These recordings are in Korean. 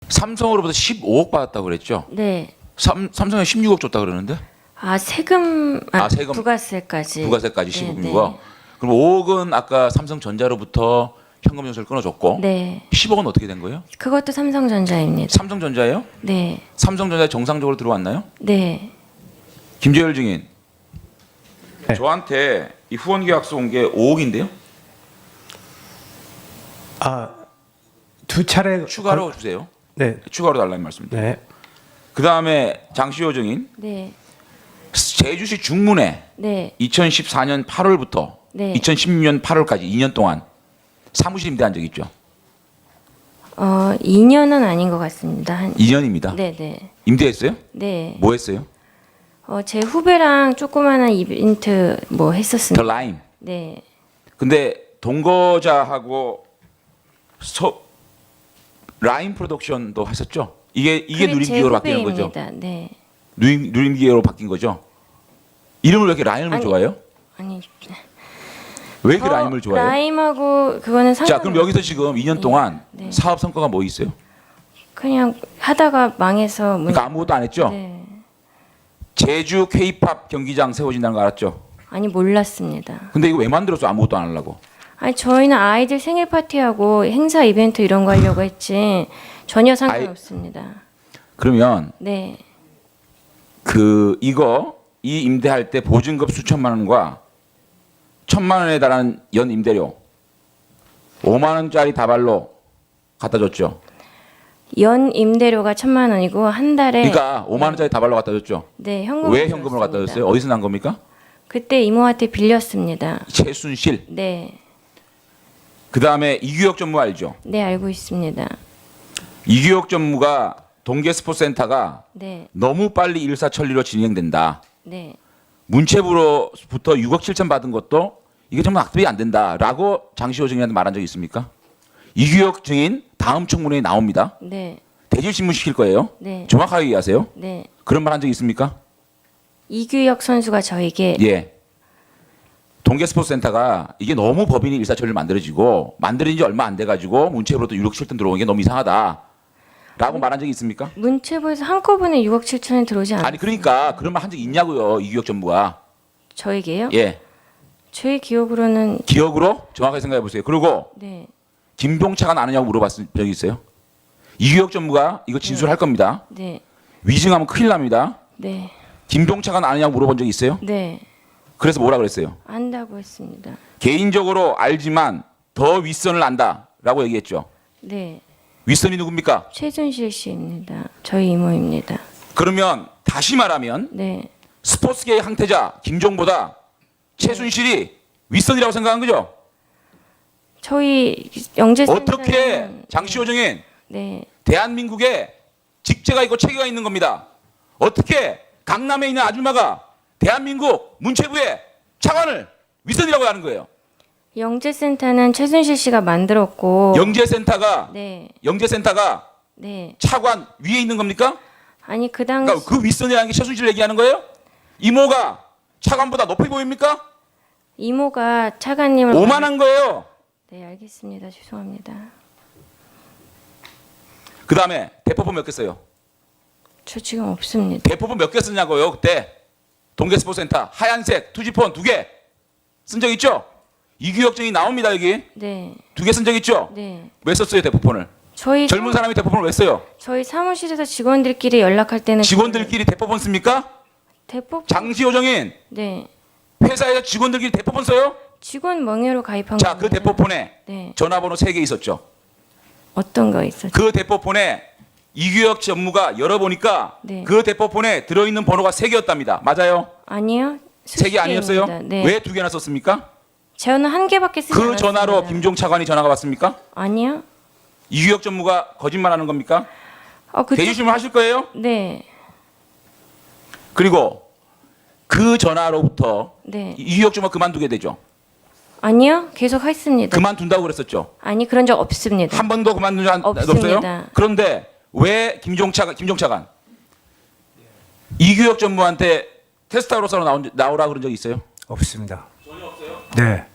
삼성으로부터 15억 받았다고 그랬죠? 네. 삼성에 16억 줬다 그러는데? 세금, 세금. 부가세까지. 부가세까지 네, 15억이고. 그럼 5억은 아까 삼성전자로부터 현금 연수를 끊어줬고 네. 10억은 어떻게 된 거예요? 그것도 삼성전자입니다. 삼성전자예요? 네. 삼성전자 정상적으로 들어왔나요? 네. 김재열 증인. 네. 저한테 이 후원 계약서 온 게 5억인데요? 두 차례 추가로 주세요. 네. 추가로 달라는 말씀입니다. 네. 그다음에 장시호 증인. 네. 제주시 중문에 네. 2014년 8월부터 네. 2016년 8월까지 2년 동안 사무실 임대한 적 있죠? 2년은 아닌 것 같습니다. 2년입니다. 네, 네. 임대했어요? 네. 뭐 했어요? 제 후배랑 조그마한 이벤트 뭐 더 했었습니다. 라임. 네. 근데 동거자하고 라임 프로덕션도 하셨죠? 이게 그게 누림기계로 제 바뀌는 거죠? 후배입니다. 네. 누림기계로 바뀐 거죠? 이름을 왜 이렇게 라임을 아니, 좋아해요? 아니. 왜 이렇게 라임을 좋아해요? 라임하고 그거는 자, 그럼 여기서 지금 2년 동안 네. 사업 성과가 뭐 있어요? 그냥 하다가 망해서 그러니까 아무것도 안 했죠? 네. 제주 K-팝 경기장 세워진다는 거 알았죠? 아니 몰랐습니다. 근데 이거 왜 만들었어? 아무것도 안 하려고. 아니 저희는 아이들 생일 파티하고 행사 이벤트 이런 거 하려고 했지 전혀 상관없습니다. 그러면 네. 이 임대할 때 보증금 수천만 원과 1,000만 원에 달하는 연 임대료 5만 원짜리 다발로 갖다 줬죠. 연 임대료가 1,000만 원이고 한 달에 그러니까 5만 원짜리 다발로 갖다 줬죠. 네, 현금 왜 현금으로 갖다 줬어요? 어디서 난 겁니까? 그때 이모한테 빌렸습니다. 최순실. 네. 그다음에 이규혁 전무 알죠? 네, 알고 있습니다. 이규혁 전무가 동계스포센터가 네. 너무 빨리 일사천리로 진행된다. 네. 문체부로부터 6억 7천 받은 것도 이게 정말 악습이 안 된다라고 장시호 증인한테 말한 적이 있습니까? 이규혁 증인 다음 청문회에 나옵니다. 네. 대질신문 시킬 거예요. 네. 정확하게 얘기하세요. 네. 그런 말 한 적 있습니까? 이규혁 선수가 저에게 예. 동계스포츠센터가 이게 너무 법인이 일사천리로 만들어진 지 얼마 안 돼가지고 문체부로도 6억 7천 들어오는 게 너무 이상하다라고 말한 적이 있습니까? 문체부에서 한꺼번에 6억 7천이 들어오지 않았어요. 아니 그러니까 그런 말 한 적 있냐고요. 이규혁 전무가. 저에게요? 예. 저의 기억으로는 기억으로 정확하게 생각해 보세요. 그리고 네. 김병차가 아느냐고 물어봤을 적이 있어요. 이규혁 전무가 이거 진술할 겁니다. 네. 위증하면 큰일 납니다. 네. 김병차가 아느냐고 물어본 적이 있어요. 네. 그래서 뭐라 그랬어요? 안다고 했습니다. 개인적으로 알지만 더 윗선을 안다라고 얘기했죠. 네. 윗선이 누굽니까? 최순실 씨입니다. 저희 이모입니다. 그러면 다시 말하면 네. 스포츠계의 항태자 김종보다 최순실이 윗선이라고 생각한 거죠? 저희 영재센터는 어떻게 장시호 증인 네. 대한민국에 직제가 있고 체계가 있는 겁니다. 어떻게 강남에 있는 아줌마가 대한민국 문체부의 차관을 윗선이라고 하는 거예요? 영재센터는 최순실 씨가 만들었고 영재센터가 네. 네. 차관 위에 있는 겁니까? 아니 그 당시 그러니까 그 윗선이라는 게 최순실 얘기하는 거예요? 이모가 차관보다 높이 보입니까? 이모가 차관님을 오만한 거예요. 네, 알겠습니다. 죄송합니다. 그 다음에 대포폰 몇 개 써요? 저 지금 없습니다. 대포폰 몇 개 쓰냐고요? 그때 동계스포센터 하얀색 투지폰 2개 쓴 적 있죠? 이규혁 증이 나옵니다 여기. 네. 2개 쓴 적 있죠? 네. 왜 썼어요 대포폰을? 저희 젊은 사람이 대포폰을 왜 써요? 저희 사무실에서 직원들끼리 연락할 때는 직원들끼리 대포폰 씁니까? 대포 장시호 정인 네. 회사에서 직원들끼리 대포폰 써요? 직원 명예로 가입한 자, 그 겁니다. 대포폰에 네. 전화번호 3개 있었죠. 어떤 거 있었죠? 그 대포폰에 이규혁 전무가 열어보니까 네. 그 대포폰에 들어있는 번호가 3개였답니다. 맞아요? 아니요. 3개 아니었어요? 네. 왜 2개나 썼습니까? 저는 한 개밖에 쓰지 그 않았습니다. 전화로 김종 차관이 전화가 왔습니까? 아니요. 이규혁 전무가 거짓말하는 겁니까? 그쪽 대주심을 하실 거예요? 네. 그리고 그 전화로부터 네. 이규혁 전무가 그만두게 되죠. 아니요. 계속 했습니다. 그만둔다고 그랬었죠. 아니 그런 적 없습니다. 한 번도 그만둔 적 없습니다. 없어요? 그런데 왜 김종 차관 이규혁 전무한테 테스트하우로서 나오라 그런 적 있어요? 없습니다. 전혀 없어요? 네.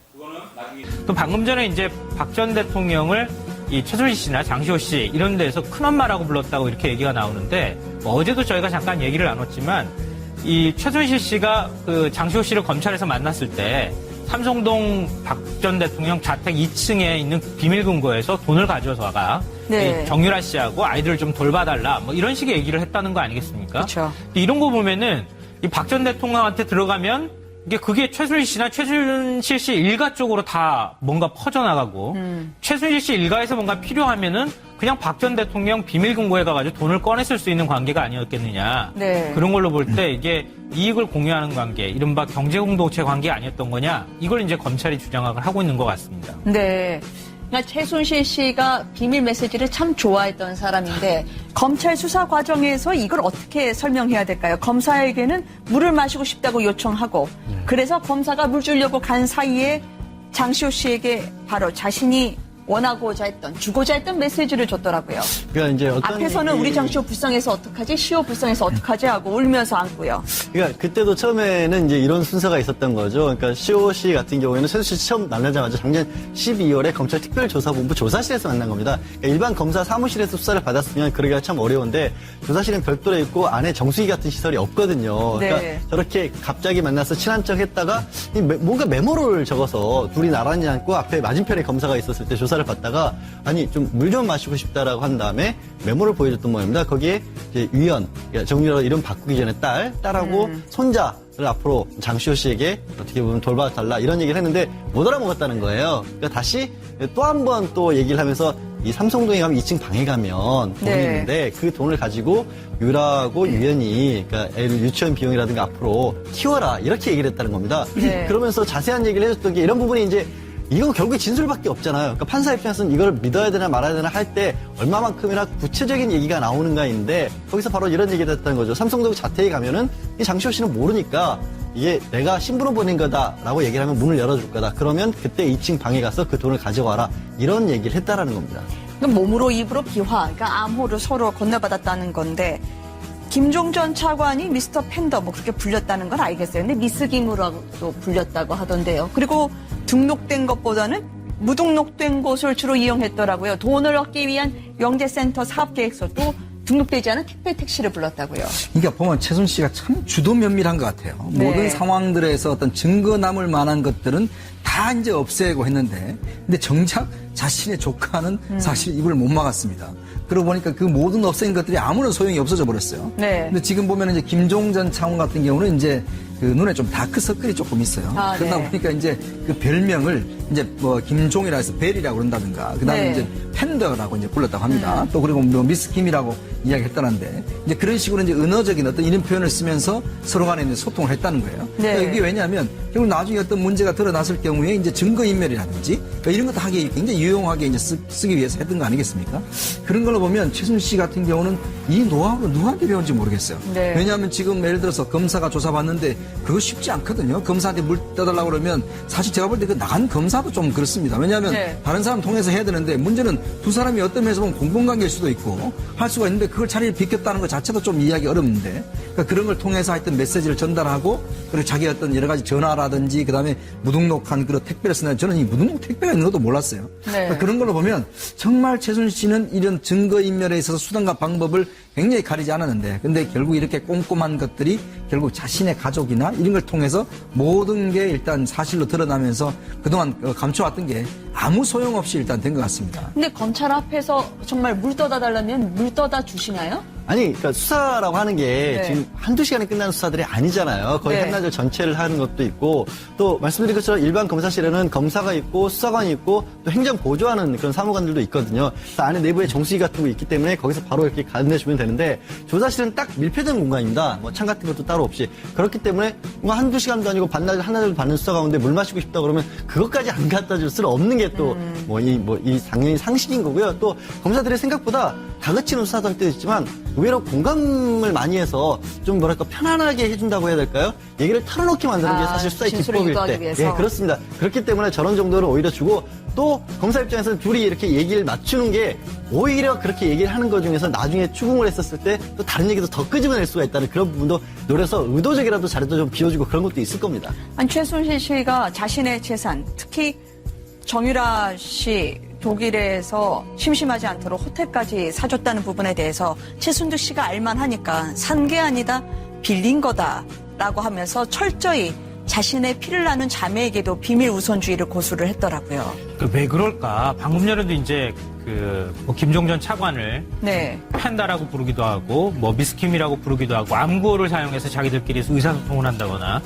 또 방금 전에 이제 박 전 대통령을 이 최순실 씨나 장시호 씨 이런 데서 큰엄마라고 불렀다고 이렇게 얘기가 나오는데 뭐 어제도 저희가 잠깐 얘기를 나눴지만 이 최순실 씨가 그 장시호 씨를 검찰에서 만났을 때 삼성동 박 전 대통령 자택 2층에 있는 비밀 금고에서 돈을 가져와가 네. 이 정유라 씨하고 아이들을 좀 돌봐달라 뭐 이런 식의 얘기를 했다는 거 아니겠습니까? 그렇죠. 이런 거 보면은 이 박 전 대통령한테 들어가면 그게 최순실 씨나 최순실 씨 일가 쪽으로 다 뭔가 퍼져나가고 최순실 씨 일가에서 뭔가 필요하면은 그냥 박 전 대통령 비밀 금고에 가가지고 돈을 꺼냈을 수 있는 관계가 아니었겠느냐. 네. 그런 걸로 볼 때 이게 이익을 공유하는 관계, 이른바 경제공동체 관계 아니었던 거냐. 이걸 이제 검찰이 주장을 하고 있는 것 같습니다. 네. 그러니까 최순실 씨가 비밀 메시지를 참 좋아했던 사람인데 검찰 수사 과정에서 이걸 어떻게 설명해야 될까요? 검사에게는 물을 마시고 싶다고 요청하고 그래서 검사가 물 주려고 간 사이에 장시호 씨에게 바로 자신이 원하고자 했던, 주고자 했던 메시지를 줬더라고요. 그러니까 이제 어떤 앞에서는 얘기- 우리 장시호 불쌍해서 어떡하지? 시호 불쌍해서 어떡하지? 하고 울면서 안고요. 그러니까 그때도 처음에는 이제 이런 순서가 있었던 거죠. 그러니까 시호 씨 같은 경우에는 최순실 씨 처음 만나자마자 작년 12월에 검찰 특별조사본부 조사실에서 만난 겁니다. 그러니까 일반 검사 사무실에서 수사를 받았으면 그러기가 참 어려운데 조사실은 별도로 있고 안에 정수기 같은 시설이 없거든요. 그러니까 네. 저렇게 갑자기 만나서 친한 척 했다가 뭔가 메모를 적어서 둘이 나란히 앉고 앞에 맞은편에 검사가 있었을 때 조사를 받다가 아니 좀 물 좀 마시고 싶다라고 한 다음에 메모를 보여줬던 모양입니다. 거기에 이제 위원, 그러니까 정유라 이름 바꾸기 전에 딸하고 손자를 앞으로 장시호 씨에게 어떻게 보면 돌봐달라 이런 얘기를 했는데 못 알아먹었다는 거예요. 그러니까 다시 또 한 번 또 얘기를 하면서 이 삼성동에 가면 2층 방에 가면 돈이 네. 있는데 그 돈을 가지고 유라하고 유연이 그러니까 애를 유치원 비용이라든가 앞으로 키워라 이렇게 얘기를 했다는 겁니다. 네. 그러면서 자세한 얘기를 해줬던 게 이런 부분이 이제 이거 결국에 진술밖에 없잖아요. 그러니까 판사 입장에서는 이걸 믿어야 되나 말아야 되나 할 때 얼마만큼이나 구체적인 얘기가 나오는가인데 거기서 바로 이런 얘기를 했다는 거죠. 삼성동 자택에 가면은 이 장시호 씨는 모르니까 이게 내가 신분을 보낸 거다라고 얘기를 하면 문을 열어줄 거다. 그러면 그때 2층 방에 가서 그 돈을 가져와라. 이런 얘기를 했다라는 겁니다. 몸으로 입으로 비화, 그러니까 암호를 서로 건네받았다는 건데 김종 전 차관이 미스터 팬더 뭐 그렇게 불렸다는 건 알겠어요. 근데 미스 김으로도 불렸다고 하던데요. 그리고 등록된 것보다는 무등록된 곳을 주로 이용했더라고요. 돈을 얻기 위한 영재센터 사업계획서도 등록되지 않은 택배 택시를 불렀다고요. 그러니까 보면 최순실 씨가 참 주도 면밀한 것 같아요. 네. 모든 상황들에서 어떤 증거 남을 만한 것들은 다 이제 없애고 했는데, 근데 정작 자신의 조카는 사실 입을 못 막았습니다. 그러고 보니까 그 모든 없앤 것들이 아무런 소용이 없어져 버렸어요. 네. 근데 지금 보면 이제 김종 전 차관 같은 경우는 이제 그 눈에 좀 다크서클이 조금 있어요. 아, 그러다 네. 보니까 이제 그 별명을 이제 뭐 김종이라 해서 벨이라고 그런다든가, 그 다음에 네. 이제 팬더라고 이제 불렀다고 합니다. 또 그리고 뭐 미스 김이라고 이야기했다는데 이제 그런 식으로 이제 은어적인 어떤 이런 표현을 쓰면서 서로 간에 이제 소통을 했다는 거예요. 네. 그러니까 이게 왜냐하면 결국 나중에 어떤 문제가 드러났을 경우에 이제 증거인멸이라든지 그러니까 이런 것도 하기 굉장히 유용하게 이제 쓰기 위해서 했던 거 아니겠습니까? 그런 걸로 보면 최순실 씨 같은 경우는 이 노하우를 누구한테 배운지 모르겠어요. 네. 왜냐하면 지금 예를 들어서 검사가 조사받는데 그거 쉽지 않거든요. 검사한테 물 떠달라고 그러면 사실 제가 볼 때 그 나간 검사도 좀 그렇습니다. 왜냐하면 네. 다른 사람 통해서 해야 되는데 문제는 두 사람이 어떤 면에서 보면 공공관계일 수도 있고 할 수가 있는데 그걸 자리를 비켰다는 것 자체도 좀 이해하기 어렵는데 그러니까 그런 걸 통해서 하여튼 메시지를 전달하고 그리고 자기 어떤 여러 가지 전화라든지 그다음에 무등록한 그런 택배를 쓰는 저는 이 무등록 택배가 있는 것도 몰랐어요. 네. 그러니까 그런 걸로 보면 정말 최순실 씨는 이런 증거인멸에 있어서 수단과 방법을 굉장히 가리지 않았는데 근데 결국 이렇게 꼼꼼한 것들이 결국 자신의 가족이나 이런 걸 통해서 모든 게 일단 사실로 드러나면서 그동안 감춰왔던 게 아무 소용없이 일단 된 것 같습니다. 근데 검찰 앞에서 정말 물 떠다 달라면 물 떠다 주시나요? 아니, 그러니까 수사라고 하는 게 네. 지금 한두 시간에 끝나는 수사들이 아니잖아요. 거의 네. 한나절 전체를 하는 것도 있고, 또 말씀드린 것처럼 일반 검사실에는 검사가 있고, 수사관이 있고, 또 행정 보조하는 그런 사무관들도 있거든요. 그래서 안에 내부에 정수기 같은 거 있기 때문에 거기서 바로 이렇게 가내주면 되는데, 조사실은 딱 밀폐된 공간입니다. 뭐 창 같은 것도 따로 없이. 그렇기 때문에 뭐 한두 시간도 아니고 반나절, 한나절 받는 수사 가운데 물 마시고 싶다 그러면 그것까지 안 갖다 줄 수는 없는 게 또, 이 당연히 상식인 거고요. 또 검사들의 생각보다 다그치는 수사도 할 때도 있지만, 의외로 공감을 많이 해서 좀 뭐랄까 편안하게 해준다고 해야 될까요? 얘기를 털어놓게 만드는 게 아, 사실 수사의 진술을 기법일 유도하기 때. 위해서. 예, 그렇습니다. 그렇기 때문에 저런 정도를 오히려 주고 또 검사 입장에서는 둘이 이렇게 얘기를 맞추는 게 오히려 그렇게 얘기를 하는 것 중에서 나중에 추궁을 했었을 때 또 다른 얘기도 더 끄집어낼 수가 있다는 그런 부분도 노려서 의도적이라도 자리도 좀 비워주고 그런 것도 있을 겁니다. 아니, 최순실 씨가 자신의 재산, 특히 정유라 씨 독일에서 심심하지 않도록 호텔까지 사줬다는 부분에 대해서 최순득 씨가 알만하니까 산 게 아니다 빌린 거다라고 하면서 철저히 자신의 피를 나눈 자매에게도 비밀 우선주의를 고수를 했더라고요. 왜 그럴까? 방금 전에도 이제 뭐 김종전 차관을 네. 팬다라고 부르기도 하고 뭐 미스킴이라고 부르기도 하고 암구호를 사용해서 자기들끼리 의사소통을 한다거나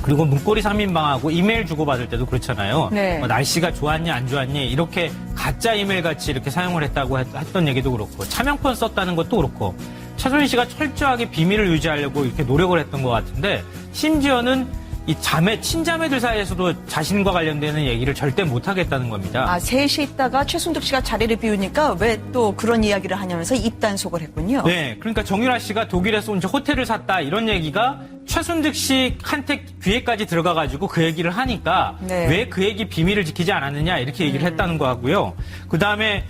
그리고 문고리 3인방하고 이메일 주고받을 때도 그렇잖아요. 네. 뭐 날씨가 좋았니 안 좋았니 이렇게 가짜 이메일 같이 이렇게 사용을 했다고 했던 얘기도 그렇고 차명폰 썼다는 것도 그렇고 최순실 씨가 철저하게 비밀을 유지하려고 이렇게 노력을 했던 것 같은데 심지어는 이 친자매들 사이에서도 자신과 관련되는 얘기를 절대 못하겠다는 겁니다. 아, 셋이 있다가 최순득 씨가 자리를 비우니까 왜 또 그런 이야기를 하냐면서 입단속을 했군요. 네, 그러니까 정유라 씨가 독일에서 이제 호텔을 샀다 이런 얘기가 최순득 씨한테 귀에까지 들어가가지고 그 얘기를 하니까 네. 왜 그 얘기 비밀을 지키지 않았느냐 이렇게 얘기를 했다는 거 하고요. 그 다음에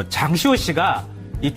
장시호 씨가 이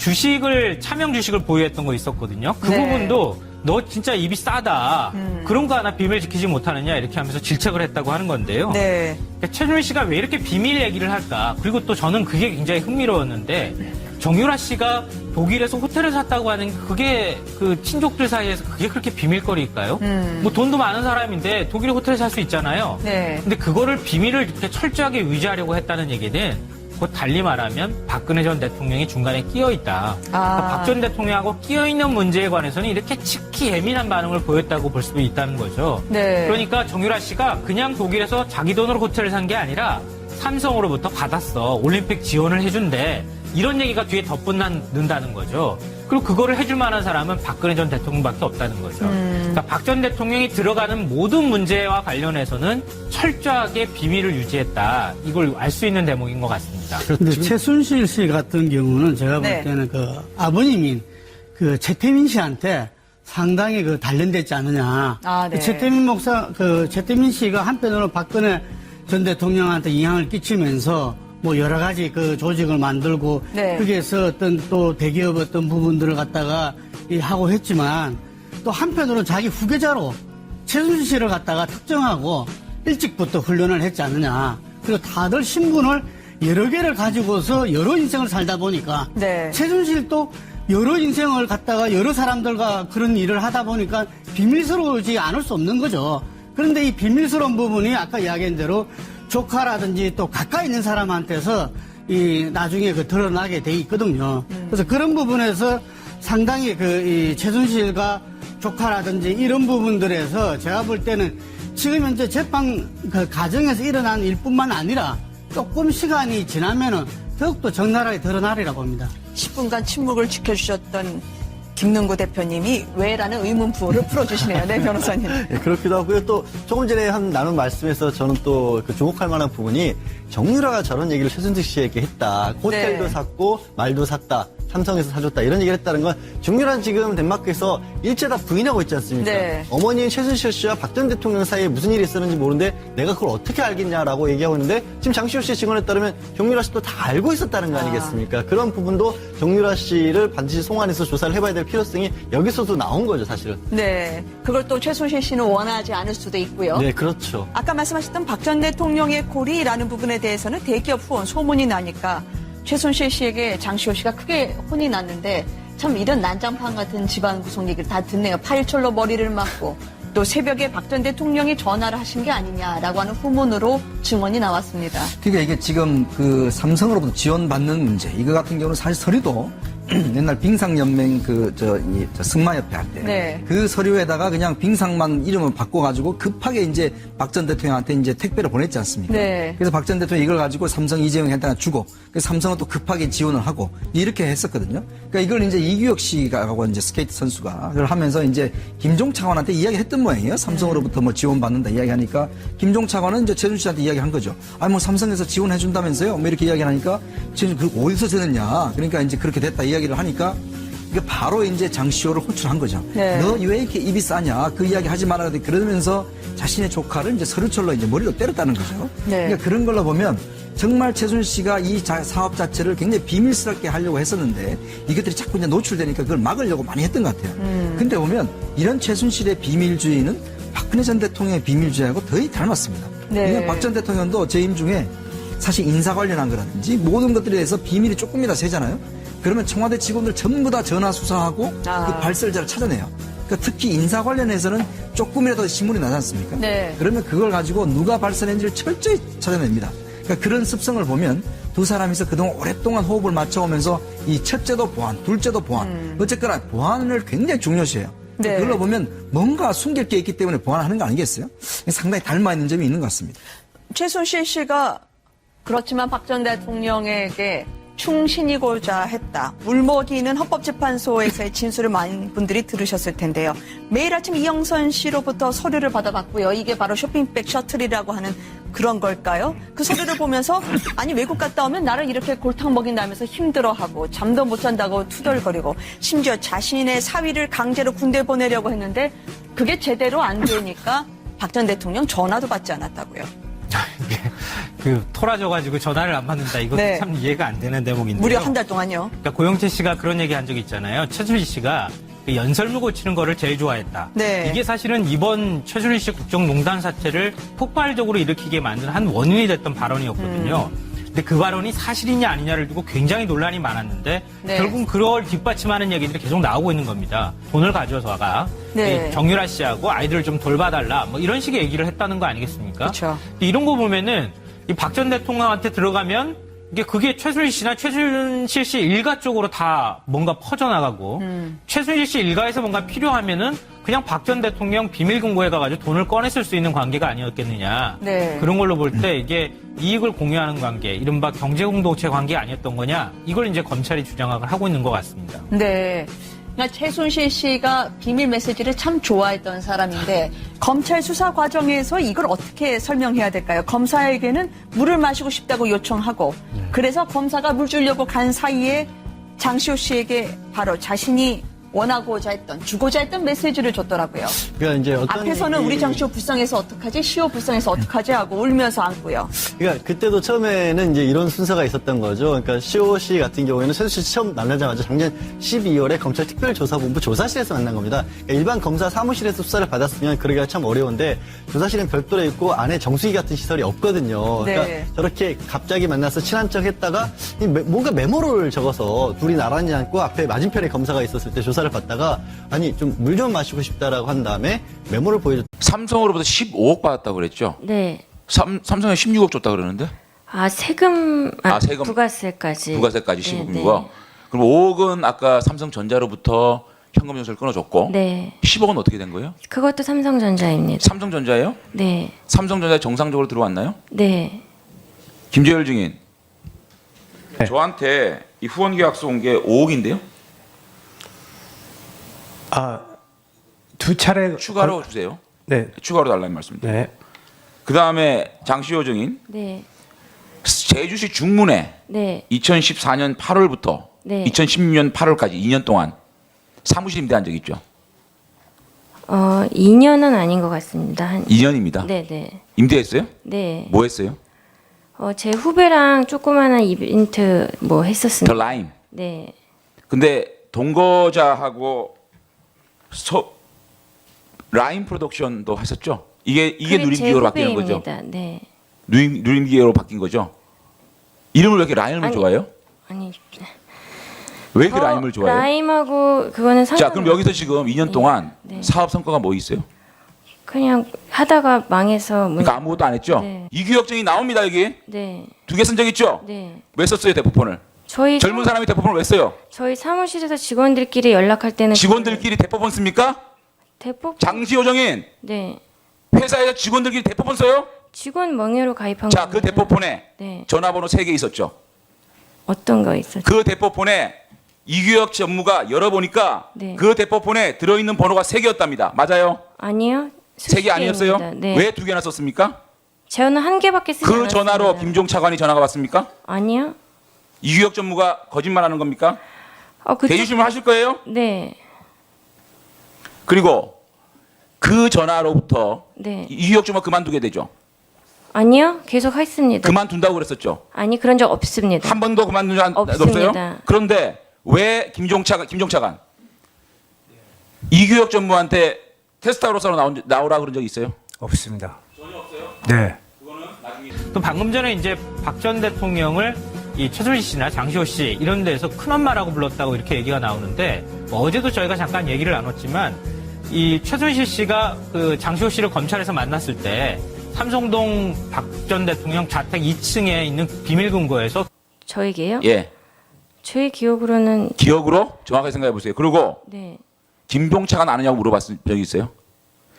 차명 주식을 보유했던 거 있었거든요. 그 네. 부분도 너 진짜 입이 싸다. 그런 거 하나 비밀 지키지 못하느냐 이렇게 하면서 질책을 했다고 하는 건데요. 네. 그러니까 최순실 씨가 왜 이렇게 비밀 얘기를 할까? 그리고 또 저는 그게 굉장히 흥미로웠는데 정유라 씨가 독일에서 호텔을 샀다고 하는 그게 그 친족들 사이에서 그게 그렇게 비밀거리일까요? 뭐 돈도 많은 사람인데 독일에 호텔을 살 수 있잖아요. 네. 근데 그거를 비밀을 이렇게 철저하게 유지하려고 했다는 얘기는 곧 달리 말하면 박근혜 전 대통령이 중간에 끼어 있다. 그러니까 박 전 대통령하고 끼어 있는 문제에 관해서는 이렇게 특히 예민한 반응을 보였다고 볼 수도 있다는 거죠. 네. 그러니까 정유라 씨가 그냥 독일에서 자기 돈으로 호텔을 산 게 아니라 삼성으로부터 받았어. 올림픽 지원을 해준대. 이런 얘기가 뒤에 덧붙는다는 거죠. 그리고 그거를 해줄 만한 사람은 박근혜 전 대통령밖에 없다는 거죠. 그러니까 박 전 대통령이 들어가는 모든 문제와 관련해서는 철저하게 비밀을 유지했다. 이걸 알 수 있는 대목인 것 같습니다. 근데 최순실 씨 같은 경우는 제가 네. 볼 때는 그 아버님인 그 최태민 씨한테 상당히 그 단련됐지 않느냐. 아, 네. 최태민 씨가 한편으로 박근혜 전 대통령한테 영향을 끼치면서 뭐 여러 가지 그 조직을 만들고 네. 거기에서 어떤 또 대기업 어떤 부분들을 갖다가 하고 했지만 또 한편으로 자기 후계자로 최순실 씨를 갖다가 특정하고 일찍부터 훈련을 했지 않느냐. 그리고 다들 신분을 여러 개를 가지고서 여러 인생을 살다 보니까 네. 최순실도 여러 인생을 갖다가 여러 사람들과 그런 일을 하다 보니까 비밀스러우지 않을 수 없는 거죠. 그런데 이 비밀스러운 부분이 아까 이야기한 대로 조카라든지 또 가까이 있는 사람한테서 나중에 드러나게 돼 있거든요. 그래서 그런 부분에서 상당히 이 최순실과 조카라든지 이런 부분들에서 제가 볼 때는 지금 현재 재판 과정에서 일어난 일뿐만 아니라 조금 시간이 지나면은 더욱더 적나라하게 드러나리라 봅니다. 10분간 침묵을 지켜주셨던 김능구 대표님이 왜라는 의문부호를 풀어주시네요. 네, 변호사님. 네, 그렇기도 하고요. 또 조금 전에 나눈 말씀에서 저는 또 주목할 만한 부분이 정유라가 저런 얘기를 최순득 씨에게 했다. 호텔도 네. 샀고 말도 샀다. 삼성에서 사줬다. 이런 얘기를 했다는 건 정유라는 지금 덴마크에서 일제 다 부인하고 있지 않습니까? 네. 어머니인 최순실 씨와 박 전 대통령 사이에 무슨 일이 있었는지 모르는데 내가 그걸 어떻게 알겠냐라고 얘기하고 있는데 지금 장시호 씨의 증언에 따르면 정유라 씨도 다 알고 있었다는 거 아니겠습니까? 그런 부분도 정유라 씨를 반드시 송환해서 조사를 해봐야 될 필요성이 여기서도 나온 거죠, 사실은. 네. 그걸 또 최순실 씨는 원하지 않을 수도 있고요. 네, 그렇죠. 아까 말씀하셨던 박 전 대통령의 콜이라는 부분에 대해서는 대기업 후원 소문이 나니까 최순실 씨에게 장시호 씨가 크게 혼이 났는데 참 이런 난장판 같은 집안 구성 얘기를 다 듣네요. 파일철로 머리를 맞고 또 새벽에 박 전 대통령이 전화를 하신 게 아니냐라고 하는 후문으로 증언이 나왔습니다. 그러니까 이게 지금 삼성으로부터 지원받는 문제, 이거 같은 경우는 사실 서류도 옛날 빙상연맹 승마협회 할 때 네. 그 서류에다가 그냥 빙상만 이름을 바꿔가지고 급하게 이제 박 전 대통령한테 이제 택배를 보냈지 않습니까? 네. 그래서 박 전 대통령이 이걸 가지고 삼성 이재용한테 주고, 그래서 삼성은 또 급하게 지원을 하고 이렇게 했었거든요. 그러니까 이걸 이제 이규혁 씨가 하고 이제 스케이트 선수가 그걸 하면서 이제 김종 차관한테 이야기했던 모양이에요. 삼성으로부터 뭐 지원받는다 이야기하니까 김종 차관은 이제 최순실 씨한테 이야기한 거죠. 뭐 삼성에서 지원해준다면서요? 뭐 이렇게 이야기하니까 지금 그 어디서 되느냐? 그러니까 이제 그렇게 됐다 이야기를 하니까 이게 바로 이제 장시호를 호출한 거죠. 네. 너 왜 이렇게 입이 싸냐? 그 이야기 하지 말아야 돼. 그러면서 자신의 조카를 이제 서류철로 이제 머리로 때렸다는 거죠. 네. 그러니까 그런 걸로 보면 정말 최순실 씨가 이 사업 자체를 굉장히 비밀스럽게 하려고 했었는데 이것들이 자꾸 이제 노출되니까 그걸 막으려고 많이 했던 것 같아요. 근데 보면 이런 최순실의 비밀주의는 박근혜 전 대통령의 비밀주의하고 거의 닮았습니다. 네. 박 전 대통령도 재임 중에 사실 인사 관련한 거라든지 모든 것들에 대해서 비밀이 조금이라도 새잖아요. 그러면 청와대 직원들 전부 다 전화 수사하고 그 발설자를 찾아내요. 그러니까 특히 인사 관련해서는 조금이라도 신문이 나지 않습니까? 네. 그러면 그걸 가지고 누가 발설했는지를 철저히 찾아냅니다. 그러니까 그런 습성을 보면 두 사람이서 그동안 오랫동안 호흡을 맞춰오면서 이 첫째도 보안, 둘째도 보안. 어쨌거나 보안을 굉장히 중요시해요. 네. 그걸로 보면 뭔가 숨길 게 있기 때문에 보완하는 거 아니겠어요? 상당히 닮아 있는 점이 있는 것 같습니다. 최순실 씨가 그렇지만 박 전 대통령에게 충신이고자 했다. 물먹이는 헌법재판소에서의 진술을 많은 분들이 들으셨을 텐데요. 매일 아침 이영선 씨로부터 서류를 받아봤고요. 이게 바로 쇼핑백 셔틀이라고 하는 그런 걸까요? 그 서류를 보면서 아니 외국 갔다 오면 나를 이렇게 골탕 먹인다면서 힘들어하고 잠도 못 잔다고 투덜거리고 심지어 자신의 사위를 강제로 군대 보내려고 했는데 그게 제대로 안 되니까 박 전 대통령 전화도 받지 않았다고요. 그 토라져가지고 전화를 안 받는다. 이것도 네. 참 이해가 안 되는 대목인데요. 무려 한 달 동안요. 그러니까 고영태 씨가 그런 얘기 한 적이 있잖아요. 최순실 씨가 그 연설문 고치는 거를 제일 좋아했다. 네. 이게 사실은 이번 최순실 씨 국정농단 사태를 폭발적으로 일으키게 만든 한 원인이 됐던 발언이었거든요. 근데 그 발언이 사실이냐 아니냐를 두고 굉장히 논란이 많았는데 네. 결국 그걸 뒷받침하는 얘기들이 계속 나오고 있는 겁니다. 돈을 가져서가 네. 이 정유라 씨하고 아이들을 좀 돌봐달라 뭐 이런 식의 얘기를 했다는 거 아니겠습니까? 그쵸. 이런 거 보면은 이 박 전 대통령한테 들어가면 그게 최순실 씨나 최순실 씨 일가 쪽으로 다 뭔가 퍼져나가고 최순실 씨 일가에서 뭔가 필요하면은 그냥 박 전 대통령 비밀금고에 가가지고 돈을 꺼냈을 수 있는 관계가 아니었겠느냐. 네. 그런 걸로 볼 때 이게 이익을 공유하는 관계, 이른바 경제공동체 관계 아니었던 거냐. 이걸 이제 검찰이 주장을 하고 있는 것 같습니다. 네. 그러니까 최순실 씨가 비밀 메시지를 참 좋아했던 사람인데 검찰 수사 과정에서 이걸 어떻게 설명해야 될까요? 검사에게는 물을 마시고 싶다고 요청하고 그래서 검사가 물 주려고 간 사이에 장시호 씨에게 바로 자신이 원하고자 했던, 주고자 했던 메시지를 줬더라고요. 그러니까 이제 어떤 앞에서는 우리 장시호 불쌍해서 어떡하지? 시호 불쌍해서 어떡하지? 하고 울면서 안고요. 그러니까 그때도 처음에는 이제 이런 순서가 있었던 거죠. 그러니까 시호 씨 같은 경우에는 최순실 씨 처음 만나자마자 작년 12월에 검찰 특별조사본부 조사실에서 만난 겁니다. 그러니까 일반 검사 사무실에서 수사를 받았으면 그러기가 참 어려운데 조사실은 별도로 있고 안에 정수기 같은 시설이 없거든요. 그러니까 네. 저렇게 갑자기 만나서 친한 척 했다가 뭔가 메모를 적어서 둘이 나란히 앉고 앞에 맞은편에 검사가 있었을 때 조사를 받다가 아니 좀 물 좀 마시고 싶다라고 한 다음에 메모를 보여줬. 삼성으로부터 15억 받았다고 그랬죠? 네. 삼성에 16억 줬다 그러는데? 세금, 세금. 부가세까지. 부가세까지 네, 15억이고. 그럼 5억은 아까 삼성전자로부터 현금 연수를 끊어줬고. 네. 10억은 어떻게 된 거예요? 그것도 삼성전자입니다. 삼성전자예요? 네. 삼성전자에 정상적으로 들어왔나요? 네. 김재열 증인. 네. 저한테 이 후원 계약서 온 게 5억인데요? 두 차례 추가로 주세요. 네. 추가로 달라는 말씀입니다. 네. 그 다음에 장시호 증인. 네. 제주시 중문에 네. 2014년 8월부터 네. 2016년 8월까지 2년 동안 사무실 임대한 적 있죠? 2년은 아닌 것 같습니다. 2년입니다. 네, 네. 임대했어요? 네. 뭐 했어요? 제 후배랑 조그마한 이벤트 뭐 더 했었습니다. 라임. 네. 근데 동거자하고 라임 프로덕션도 하셨죠? 이게 그게 누림기어로 제 바뀌는 거죠? 후배입니다. 네. 누림기어로 바뀐 거죠? 이름을 왜 이렇게 라임을 아니, 좋아해요? 아니. 왜 이렇게 라임을 좋아해요? 라임하고 그거는 상관. 자, 그럼 여기서 지금 2년 동안 네. 사업 성과가 뭐 있어요? 그냥 하다가 망해서 그러니까 아무것도 안 했죠? 네. 이규혁증이 나옵니다, 여기. 네. 2개 쓴 적 있죠? 네. 왜 썼어요, 대포폰을? 젊은 사람이 대포폰을 왜 써요? 저희 사무실에서 직원들끼리 연락할 때는 직원들끼리 대포폰 씁니까? 대포 장시호 정인 네. 회사에서 직원들끼리 대포폰 써요? 직원 명예로 가입한 자, 그 겁니다. 대포폰에 네. 전화번호 3개 있었죠. 어떤 거 있었죠? 그 대포폰에 이규혁 전무가 열어보니까 네. 그 대포폰에 들어있는 번호가 3개였답니다. 맞아요? 아니요. 3개 아니었어요? 네. 왜 2개나 썼습니까? 저는 한 개밖에 쓰지 그 않았습니다. 전화로 김종 차관이 전화가 왔습니까? 아니요. 이규혁 전무가 거짓말하는 겁니까? 그쪽... 대주심을 하실 거예요? 네. 그리고 그 전화로부터 네. 이규혁 전무가 그만두게 되죠. 아니요. 계속 했습니다. 그만둔다고 그랬었죠. 아니 그런 적 없습니다. 한 번도 그만둔 적 없습니다. 없어요? 그런데 왜 김종 차관 이규혁 전무한테 테스트하우스로 나오라 그런 적 있어요? 없습니다. 전혀 없어요? 네. 그거는 나중에 또 방금 전에 이제 박 전 대통령을 이 최순실 씨나 장시호 씨 이런 데서 큰엄마라고 불렀다고 이렇게 얘기가 나오는데 어제도 저희가 잠깐 얘기를 나눴지만 이 최순실 씨가 그 장시호 씨를 검찰에서 만났을 때 삼성동 박 전 대통령 자택 2층에 있는 비밀 금고에서 저에게요? 예. 제 기억으로는 기억으로 정확하게 생각해 보세요. 그리고 네. 김동차가 나느냐고 물어봤을 적이 있어요.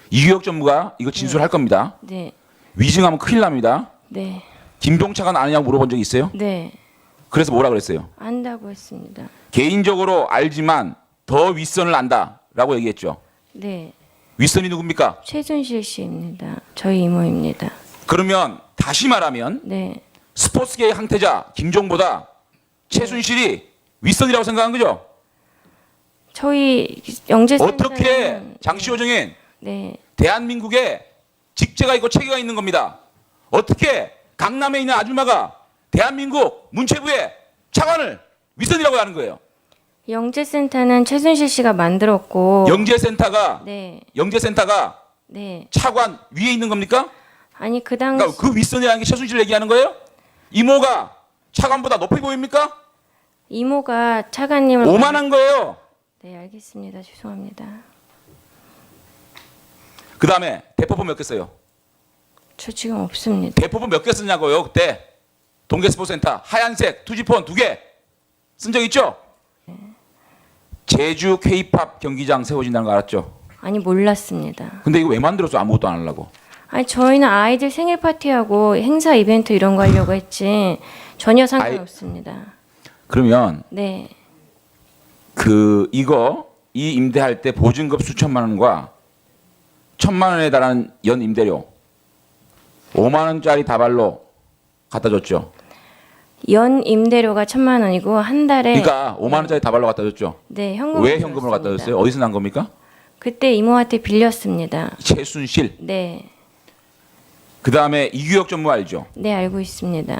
이규혁 전무가 이거 진술할 겁니다. 네. 위증하면 큰일 납니다. 네. 김동차가 나느냐고 물어본 적이 있어요. 네. 그래서 뭐라 그랬어요? 안다고 했습니다. 개인적으로 알지만 더 윗선을 안다라고 얘기했죠. 네. 윗선이 누굽니까? 최순실 씨입니다. 저희 이모입니다. 그러면 다시 말하면 네. 스포츠계의 항태자 김종보다 최순실이 윗선이라고 생각한 거죠? 저희 영재센터는 어떻게 장시호 증인 네. 대한민국에 직제가 있고 체계가 있는 겁니다. 어떻게 강남에 있는 아줌마가 대한민국 문체부의 차관을 윗선이라고 하는 거예요? 영재센터는 최순실 씨가 만들었고 영재센터가 네. 네. 차관 위에 있는 겁니까? 아니 그 당시 그러니까 그 윗선이라는 게 최순실 얘기하는 거예요? 이모가 차관보다 높이 보입니까? 이모가 차관님을 오만한 거예요. 네, 알겠습니다. 죄송합니다. 그 다음에 대포폰 몇 개 써요? 저 지금 없습니다. 대포폰 몇 개 쓰냐고요? 그때 동계스포센터 하얀색 투지폰 2개 쓴 적 있죠? 제주 K-팝 경기장 세워진다는 거 알았죠? 아니 몰랐습니다. 근데 이거 왜 만들었어? 아무것도 안 하려고. 아니 저희는 아이들 생일 파티하고 행사 이벤트 이런 거 하려고 했지 전혀 상관없습니다. 그러면 네. 이 임대할 때 보증금 수천만 원과 1,000만 원에 달하는 연 임대료 5만 원짜리 다발로 갖다 줬죠. 연 임대료가 1,000만 원이고 한 달에 그러니까 5만 원짜리 다발로 갖다 줬죠. 네, 현금 왜 현금으로 갖다 줬어요? 어디서 난 겁니까? 그때 이모한테 빌렸습니다. 최순실. 네. 그다음에 이규혁 전무 알죠? 네, 알고 있습니다.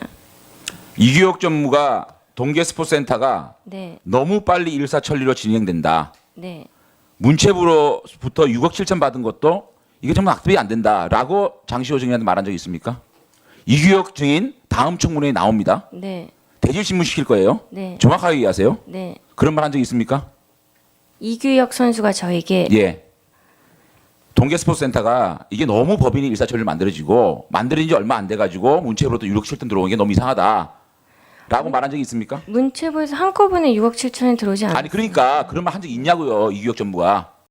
이규혁 전무가 동계스포센터가 네. 너무 빨리 일사천리로 진행된다. 네. 문체부로부터 6억 7천 받은 것도 이게 정말 악습이 안 된다라고 장시호 증인한테 말한 적이 있습니까? 이규혁 증인 다음 청문회에 나옵니다. 네. 대질신문 시킬 거예요. 네. 정확하게 얘기하세요. 네. 그런 말 한 적이 있습니까? 이규혁 선수가 저에게 예. 동계스포츠센터가 이게 너무 법인이 일사천리로 만들어진 지 얼마 안 돼가지고 문체부로부터 6억 7천 들어오는 게 너무 이상하다라고 말한 적이 있습니까? 문체부에서 한꺼번에 6억 7천이 들어오지 않았어요. 아니 그러니까 그런 말 한 적 있냐고요. 이규혁 전무가.